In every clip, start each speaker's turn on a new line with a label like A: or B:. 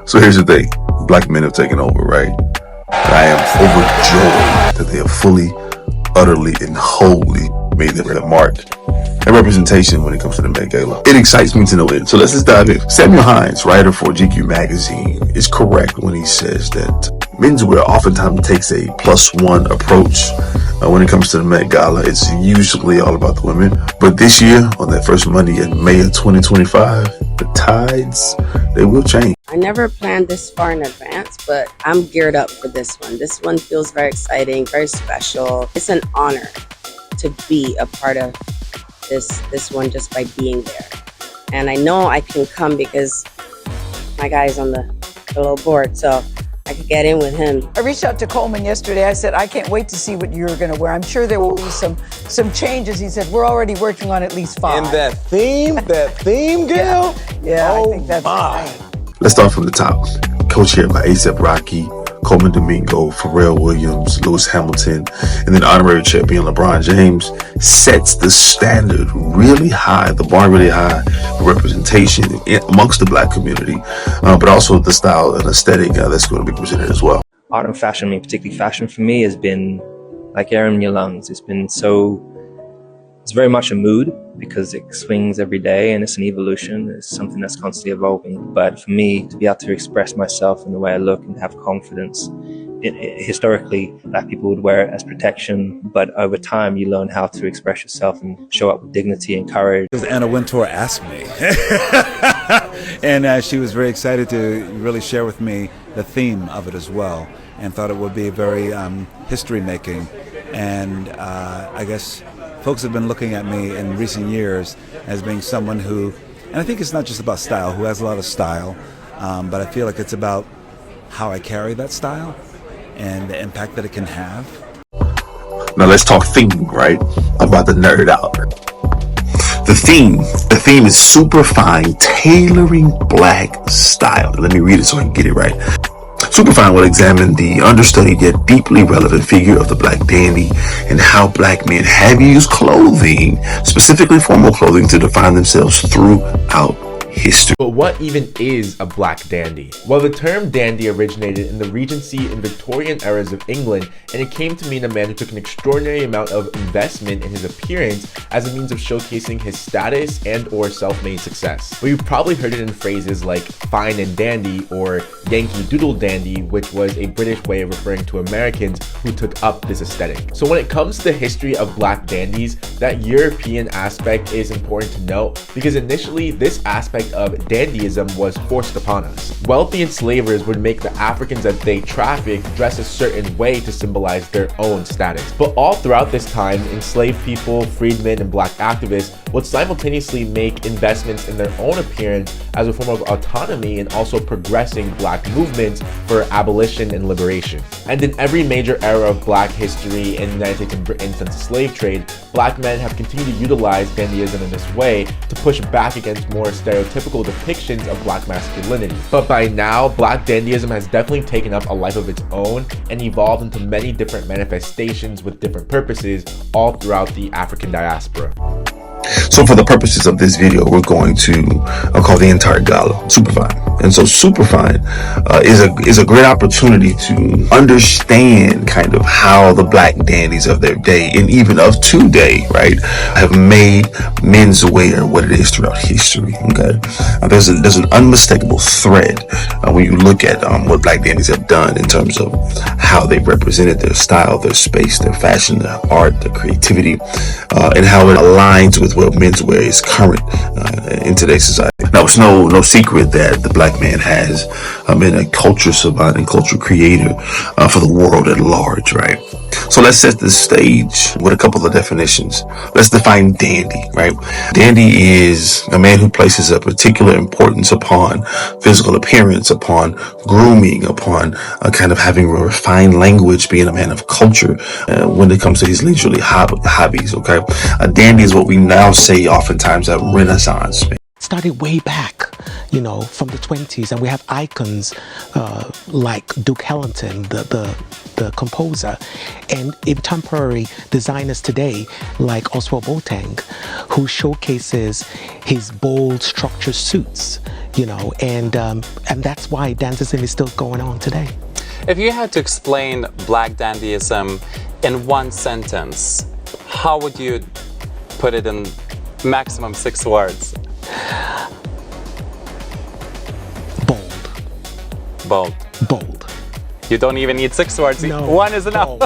A: So here's the thing. Black men have taken over, right? I am overjoyed that they have fully, utterly, and wholly made their mark and representation when it comes to the Met Gala. It excites me to no end. So let's just dive in. Samuel Hines, writer for GQ magazine, is correct when he says that menswear oftentimes takes a +1 approach when it comes to the Met Gala. It's usually all about the women. But this year, on that first Monday in May of 2025, the tides, they will change.
B: I never planned this far in advance, but I'm geared up for this one. This one feels very exciting, very special. It's an honor to be a part of this one just by being there. And I know I can come because my guy's on the little board, so I could get in with him.
C: I reached out to Colman yesterday. I said, I can't wait to see what you're going to wear. I'm sure there will be some changes. He said, we're already working on at least 5.
D: And that theme, girl?
C: Yeah,
D: oh,
C: I think that's
D: my.
A: Let's start from the top. Co-chaired by A$AP Rocky, Colman Domingo, Pharrell Williams, Lewis Hamilton, and then honorary champion LeBron James, sets the standard really high, the bar really high for representation amongst the Black community, but also the style and aesthetic that's going to be presented as well.
E: Art and fashion, particularly fashion for me, has been like air in your lungs. It's very much a mood because it swings every day and it's an evolution. It's something that's constantly evolving. But for me, to be able to express myself in the way I look and have confidence, historically, Black people would wear it as protection, but over time you learn how to express yourself and show up with dignity and courage.
F: Because Anna Wintour asked me, and she was very excited to really share with me the theme of it as well, and thought it would be very history-making. And I guess folks have been looking at me in recent years as being someone who, and I think it's not just about style, who has a lot of style, but I feel like it's about how I carry that style and the impact that it can have.
A: Now let's talk theme, right? I'm about to nerd out. The theme is Superfine, Tailoring Black Style. Let me read it so I can get it right. Superfine will examine the understudied yet deeply relevant figure of the Black dandy and how Black men have used clothing, specifically formal clothing, to define themselves throughout history.
G: But what even is a Black dandy? Well, the term dandy originated in the Regency and Victorian eras of England, and it came to mean a man who took an extraordinary amount of investment in his appearance as a means of showcasing his status and or self-made success. But you've probably heard it in phrases like fine and dandy or Yankee Doodle Dandy, which was a British way of referring to Americans who took up this aesthetic. So when it comes to the history of Black dandies, that European aspect is important to note because initially this aspect of dandyism was forced upon us. Wealthy enslavers would make the Africans that they trafficked dress a certain way to symbolize their own status. But all throughout this time, enslaved people, freedmen, and Black activists would simultaneously make investments in their own appearance as a form of autonomy and also progressing Black movements for abolition and liberation. And in every major era of Black history in the United States and Britain since the slave trade, Black men have continued to utilize dandyism in this way to push back against more stereotypical depictions of Black masculinity. But by now, Black dandyism has definitely taken up a life of its own and evolved into many different manifestations with different purposes all throughout the African diaspora.
A: So for the purposes of this video, we're going to call the entire gala Superfine. And so Superfine is a great opportunity to understand kind of how the Black dandies of their day and even of today, right, have made menswear what it is throughout history. Okay, there's an unmistakable thread when you look at what Black dandies have done in terms of how they've represented their style, their space, their fashion, their art, their creativity, and how it aligns with what menswear is current in today's society. Now, it's no secret that the Black man has been a culture savant and culture creator for the world at large, right? So let's set the stage with a couple of definitions. Let's define dandy, right? Dandy is a man who places a particular importance upon physical appearance, upon grooming, upon kind of having a refined language, being a man of culture when it comes to his leisurely hobbies, okay? A dandy is what we now say oftentimes a Renaissance man.
H: Started way back, you know, from the 20s, and we have icons like Duke Ellington, the composer, and contemporary designers today like Oswald Boateng, who showcases his bold, structured suits, you know, and that's why dandyism is still going on today.
I: If you had to explain Black dandyism in one sentence, how would you put it in maximum 6 words?
H: Bold.
I: Bold.
H: Bold.
I: You don't even need 6 words.
H: No,
I: one is enough.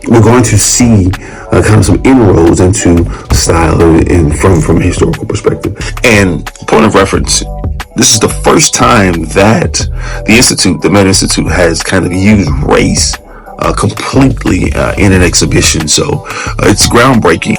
A: We're going to see kind of some inroads into style from a historical perspective. And point of reference, this is the first time that the Met Institute has kind of used race completely in an exhibition. So it's groundbreaking.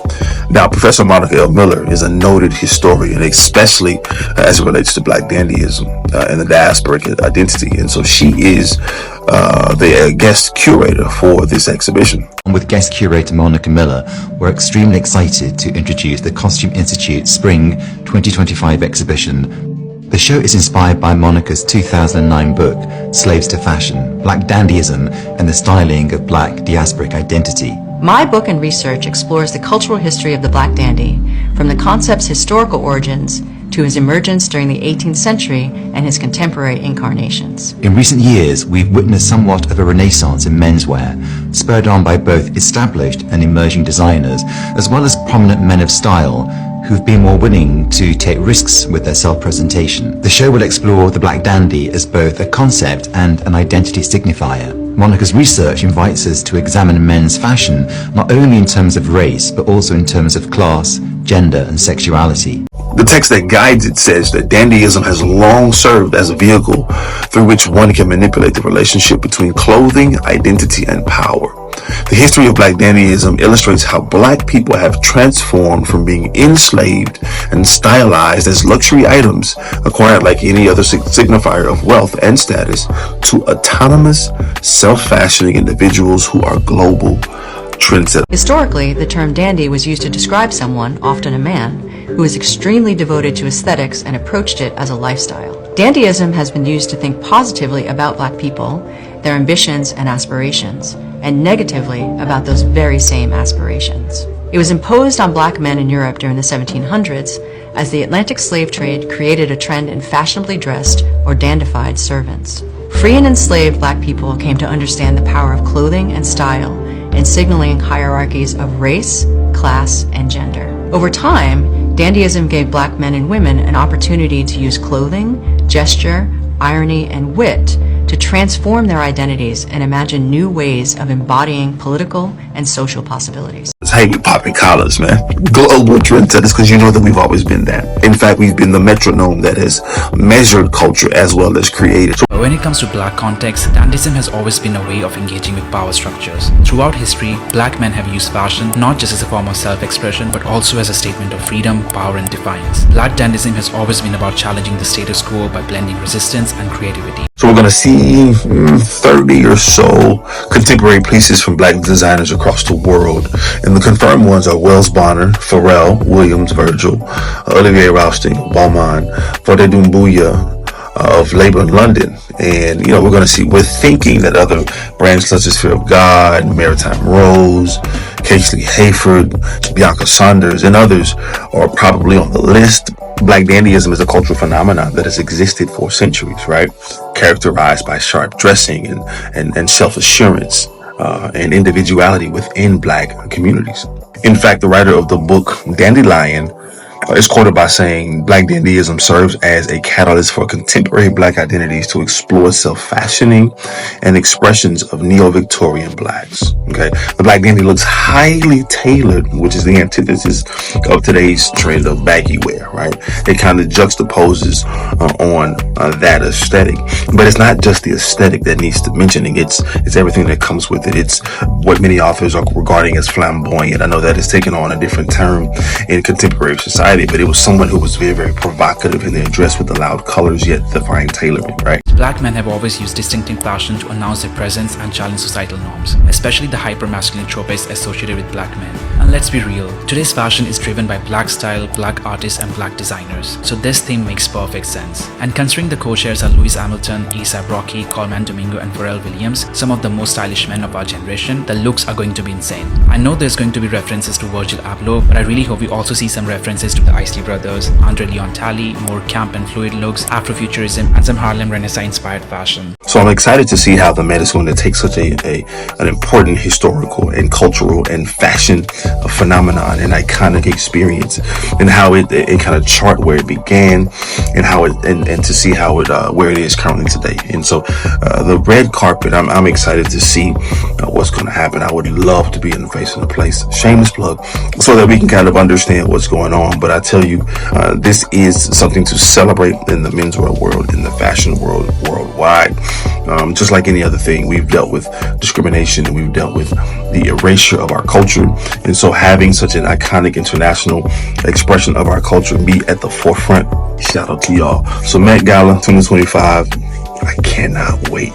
A: Now, Professor Monica L. Miller is a noted historian, especially as it relates to Black dandyism and the diasporic identity. And so she is the guest curator for this exhibition.
J: With guest curator Monica Miller, we're extremely excited to introduce the Costume Institute Spring 2025 exhibition. The show is inspired by Monica's 2009 book, Slaves to Fashion, Black Dandyism and the Styling of Black Diasporic Identity.
K: My book and research explores the cultural history of the Black dandy, from the concept's historical origins to his emergence during the 18th century and his contemporary incarnations.
J: In recent years, we've witnessed somewhat of a renaissance in menswear, spurred on by both established and emerging designers, as well as prominent men of style who've been more willing to take risks with their self-presentation. The show will explore the Black dandy as both a concept and an identity signifier. Monica's research invites us to examine men's fashion not only in terms of race, but also in terms of class, gender, and sexuality.
A: The text that guides it says that dandyism has long served as a vehicle through which one can manipulate the relationship between clothing, identity, and power. The history of Black dandyism illustrates how Black people have transformed from being enslaved and stylized as luxury items acquired like any other signifier of wealth and status to autonomous, self-fashioning individuals who are global trendsetters.
K: Historically, the term dandy was used to describe someone, often a man, who was extremely devoted to aesthetics and approached it as a lifestyle. Dandyism has been used to think positively about Black people, their ambitions and aspirations, and negatively about those very same aspirations. It was imposed on Black men in Europe during the 1700s as the Atlantic slave trade created a trend in fashionably dressed or dandified servants. Free and enslaved Black people came to understand the power of clothing and style in signaling hierarchies of race, class, and gender. Over time, dandyism gave Black men and women an opportunity to use clothing, gesture, irony, and wit to transform their identities and imagine new ways of embodying political and social possibilities.
A: It's how we popping collars, man. Global trendsetters, because you know that we've always been that. In fact, we've been the metronome that has measured culture as well as created.
L: When it comes to Black context, dandyism has always been a way of engaging with power structures. Throughout history, Black men have used fashion not just as a form of self-expression, but also as a statement of freedom, power, and defiance. Black dandyism has always been about challenging the status quo by blending resistance and creativity.
A: So we're going to see 30 or so contemporary pieces from Black designers across the world. And the confirmed ones are Wells Bonner, Pharrell Williams, Virgil, Olivier Rousteing, Balmain, Fode Doumbouya of Labour in London. And, you know, we're thinking that other brands such as Fear of God, Maritime Rose, Casely Hayford, Bianca Saunders, and others are probably on the list. Black dandyism is a cultural phenomenon that has existed for centuries, right? Characterized by sharp dressing and self-assurance and individuality within Black communities. In fact, the writer of the book Dandelion is quoted by saying, Black dandyism serves as a catalyst for contemporary Black identities to explore self-fashioning and expressions of neo-Victorian Blacks. Okay, the Black dandy looks highly tailored, which is the antithesis of today's trend of baggy wear, right? It kind of juxtaposes on that aesthetic, but it's not just the aesthetic that needs to mentioning. It's everything that comes with it. It's what many authors are regarding as flamboyant. I know that has taken on a different term in contemporary society, but it was someone who was very, very provocative in their dress with the loud colors yet the fine tailoring, right?
L: Black men have always used distinctive fashion to announce their presence and challenge societal norms, especially the hyper-masculine tropes associated with Black men. And let's be real, today's fashion is driven by black style, black artists and black designers. So this theme makes perfect sense. And considering the co-chairs are Lewis Hamilton, A$AP Rocky, Colman Domingo and Pharrell Williams, some of the most stylish men of our generation, the looks are going to be insane. I know there's going to be references to Virgil Abloh, but I really hope we also see some references to the Isley Brothers, Andre Leon Talley, more camp and fluid looks, Afrofuturism and some Harlem Renaissance inspired fashion.
A: So I'm excited to see how the Met is going to take such an important historical and cultural and fashion phenomenon and iconic experience, and how it kind of chart where it began and how it and to see how it where it is currently today. And so the red carpet, I'm excited to see what's going to happen. I would love to be in the face of the place, shameless plug, so that we can kind of understand what's going on. But I tell you, this is something to celebrate in the menswear world, in the fashion world, worldwide. Just like any other thing, we've dealt with discrimination and we've dealt with the erasure of our culture. And so having such an iconic international expression of our culture be at the forefront, shout out to y'all. So Met Gala 2025, I cannot wait.